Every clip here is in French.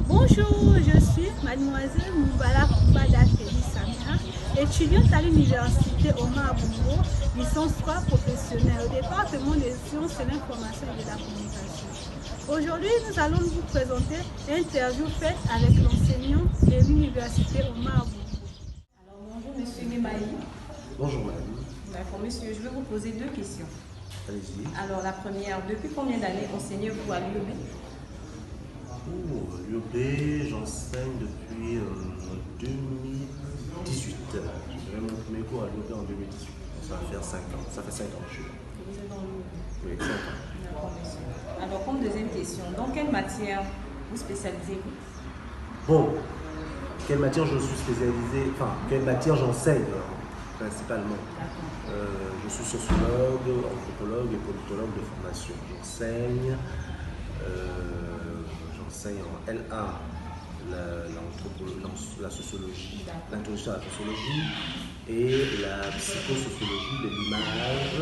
Bonjour, je suis mademoiselle Moubala Koubada Samia, étudiante à l'université Omar Bongo, licence 3 professionnelle au département des sciences de l'information et de la communication. Aujourd'hui, nous allons vous présenter l'interview faite avec l'enseignant de l'université Omar Bongo. Alors bonjour monsieur Guémaï. Bonjour madame. D'accord monsieur, je vais vous poser deux questions. Allez-y. Alors la première, depuis combien d'années enseignez-vous à l'UOB? L'UOB, j'enseigne depuis 2018. J'ai fait mon premier cours à l'UOB en 2018. Ça va faire 5 ans. Ça fait 5 ans que je suis là. Vous êtes dans l'UOB? Oui, 5 ans. D'accord monsieur. Alors comme deuxième question, dans quelle matière vous spécialisez-vous? Bon, quelle matière je suis spécialisé, enfin, quelle matière j'enseigne principalement. Je suis sociologue, anthropologue et politologue de formation. J'enseigne en LA la sociologie, l'introduction à la sociologie et la psychosociologie de l'image.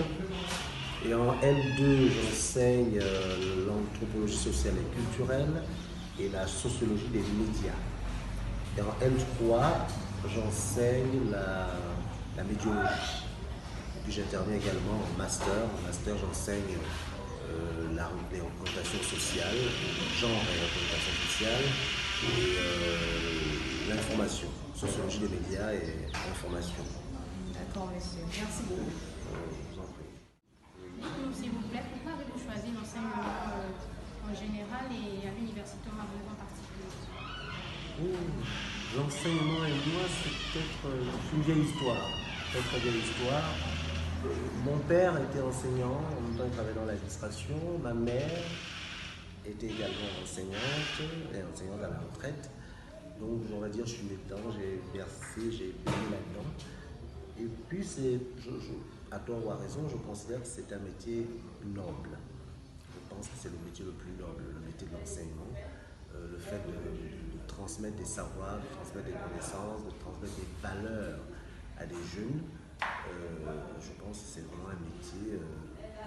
Et en L2, j'enseigne l'anthropologie sociale et culturelle et la sociologie des médias. Et en L3, j'enseigne la médiologie. Et puis j'interviens également en master. En master, j'enseigne les représentations sociales, genre et représentation sociale, et l'information, sociologie des médias et information. D'accord monsieur, merci beaucoup. Je vous en prie. Dites-nous s'il vous plaît, pourquoi avez-vous choisi l'enseignement en général et à l'université Omar Bongo en particulier? L'enseignement et moi, c'est peut-être une vieille histoire. Peut-être une vieille histoire. Mon père était enseignant, en même temps il travaillait dans l'administration. Ma mère était également enseignante, et enseignante à la retraite. Donc on va dire je suis né dedans, j'ai bercé, j'ai baigné là-dedans. Et puis à tort ou à raison, je considère que c'est un métier noble. Je pense que c'est le métier le plus noble, le métier de l'enseignement. Le fait de transmettre des savoirs, de transmettre des connaissances, de transmettre des valeurs à des jeunes. Je pense que c'est vraiment un métier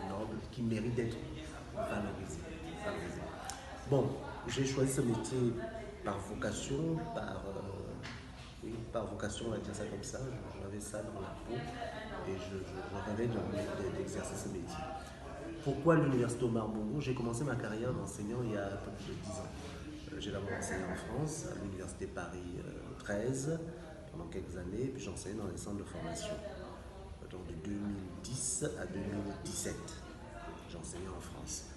noble qui mérite d'être valorisé. Bon, j'ai choisi ce métier par vocation, par vocation, on va dire ça comme ça. J'avais ça dans la peau et je rêvais d'exercer ce métier. Pourquoi l'université Omar Bongo? J'ai commencé ma carrière d'enseignant il y a un peu plus de 10 ans. J'ai d'abord enseigné en France, à l'université Paris 13, pendant quelques années, puis j'ai enseigné dans les centres de formation. Donc de 2010 à 2017, j'ai enseigné en France.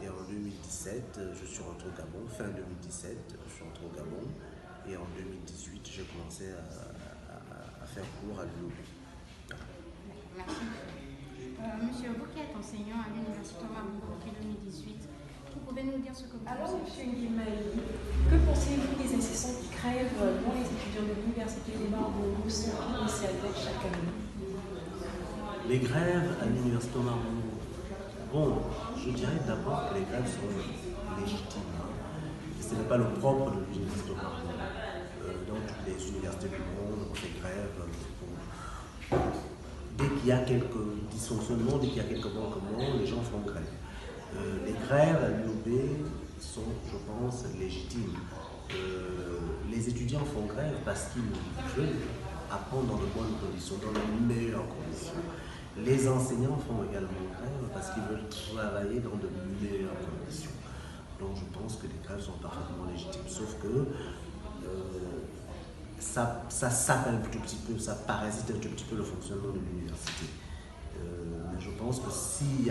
Et en 2017, je suis rentré au Gabon. Fin 2017, je suis rentré au Gabon. Et en 2018, j'ai commencé à faire cours à l'UOB. Merci. Monsieur, vous qui êtes enseignant à l'université Omar Bongo depuis 2018, vous pouvez nous dire ce que vous Alors pensez? monsieur Guémaï, que pensez-vous des incessants qui crèvent dont les étudiants de l'université Omar Bongo sont initialisés chaque année? Les grèves à l'université Omar Bongo. Bon, je dirais d'abord que les grèves sont légitimes. Ce n'est pas le propre de l'université Omar Bongo. Dans toutes les universités du monde, on fait grève dès qu'il y a quelques dysfonctionnements, dès qu'il y a quelques manquements, les gens font grève. Les grèves à l'UOB sont, je pense, légitimes. Les étudiants font grève parce qu'ils veulent apprendre dans de bonnes conditions, dans les meilleures conditions. Les enseignants font également grève parce qu'ils veulent travailler dans de meilleures conditions. Donc je pense que les grèves sont parfaitement légitimes, sauf que ça sape un tout petit peu, ça parasite un tout petit peu le fonctionnement de l'université. Mais je pense que si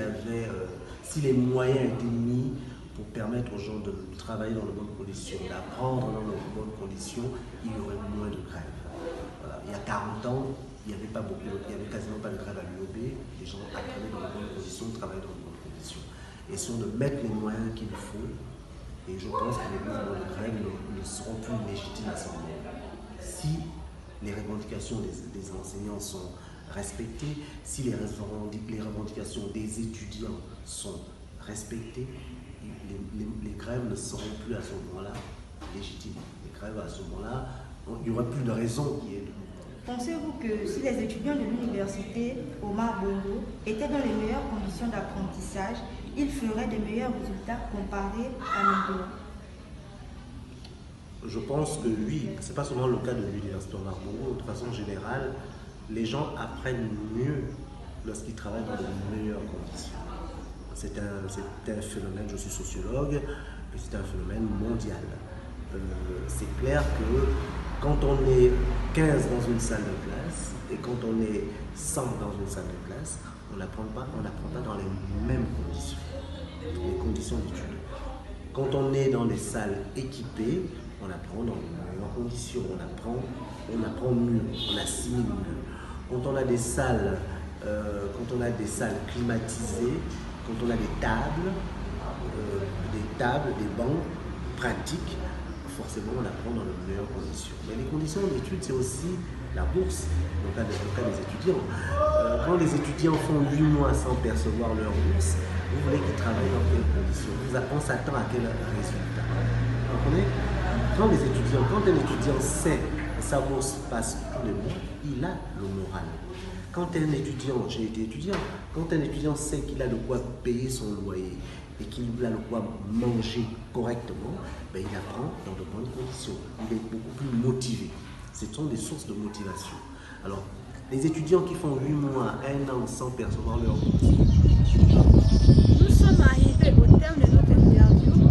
les moyens étaient mis pour permettre aux gens de travailler dans de bonnes conditions, d'apprendre dans de bonnes conditions, il y aurait moins de grèves. Voilà. Il y a 40 ans, il n'y avait quasiment pas de grève à l'UOB. Les gens apprenaient dans de bonnes conditions, travaillaient dans de bonnes conditions. Et si on ne met les moyens qu'il faut, et je pense que les mouvements de grève ne seront plus légitimes à ce moment-là. Si les revendications des enseignants sont respectées, si les revendications des étudiants sont respectées, les grèves ne seront plus à ce moment-là légitimes. Les grèves à ce moment-là, il n'y aura plus de raison qui est. Pensez-vous que si les étudiants de l'université Omar Bongo étaient dans les meilleures conditions d'apprentissage, il ferait de meilleurs résultats comparés à maintenant? Je pense que oui, ce n'est pas seulement le cas de l'université Omar Bongo. De façon générale, les gens apprennent mieux lorsqu'ils travaillent dans de meilleures conditions. C'est un phénomène, je suis sociologue, et c'est un phénomène mondial. C'est clair que quand on est 15 dans une salle de classe et quand on est 100 dans une salle de classe, on n'apprend pas dans les mêmes conditions, les conditions d'études. Quand on est dans des salles équipées, on apprend dans les meilleures conditions, on apprend mieux, on assimile mieux. Quand on a des salles, climatisées, quand on a des tables, des bancs pratiques, forcément on apprend dans de meilleures conditions. Mais les conditions d'études, c'est aussi la bourse, dans le cas des étudiants. Quand les étudiants font 8 mois sans percevoir leur bourse, vous voulez qu'ils travaillent dans quelles conditions? On s'attend à quel résultat? Vous comprenez? Quand un étudiant sait que sa bourse passe tous les mois, il a le moral. Quand un étudiant, j'ai été étudiant, quand un étudiant sait qu'il a de quoi payer son loyer et qu'il a de quoi manger correctement, ben il apprend dans de bonnes conditions. Il est beaucoup plus motivé. Ce sont des sources de motivation. Alors, les étudiants qui font 8 mois, 1 an sans percevoir leur bourse. Nous sommes arrivés au terme de notre interview.